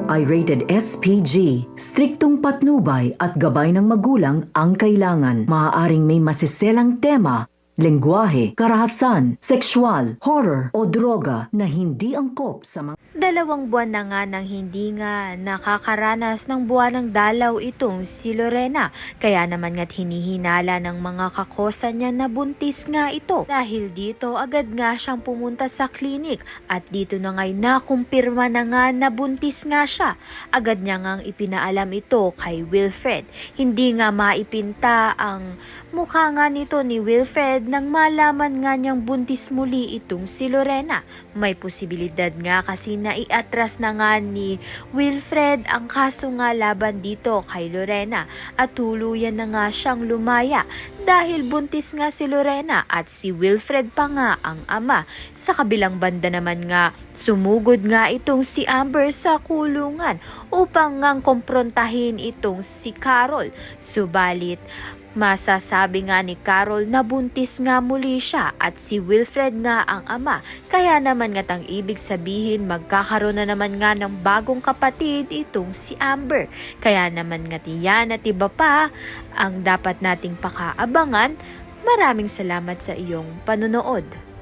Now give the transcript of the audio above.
ito ay rated SPG. Striktong patnubay at gabay ng magulang ang kailangan. Maaaring may masiselang tema, lengguwahe, karahasan, sexual, horror o droga na hindi angkop sa mga 2 buwan na nga nang hindi nga nakakaranas ng buwanang dalaw itong si Lorena. Kaya naman nga't hinihinala ng mga kakosa niya na buntis nga ito. Dahil dito agad nga siyang pumunta sa klinik at dito na nga'y nakumpirma na nga na buntis nga siya. Agad niya ngang ipinaalam ito kay Wilfred. Hindi nga maipinta ang mukha nga nito ni Wilfred nang malaman nga niyang buntis muli itong si Lorena. May posibilidad nga kasi na iatras na nga ni Wilfred ang kaso nga laban dito kay Lorena at tuluyan na nga siyang lumaya dahil buntis nga si Lorena at si Wilfred pa nga ang ama. Sa kabilang banda naman nga, sumugod nga itong si Amber sa kulungan upang ngang komprontahin itong si Carol. Subalit, masasabi nga ni Carol na buntis nga muli siya at si Wilfred nga ang ama. Kaya naman nga't ang ibig sabihin magkakaroon na naman nga ng bagong kapatid itong si Amber. Kaya naman nga't iyan at iba pa ang dapat nating pakaabangan. Maraming salamat sa iyong panonood.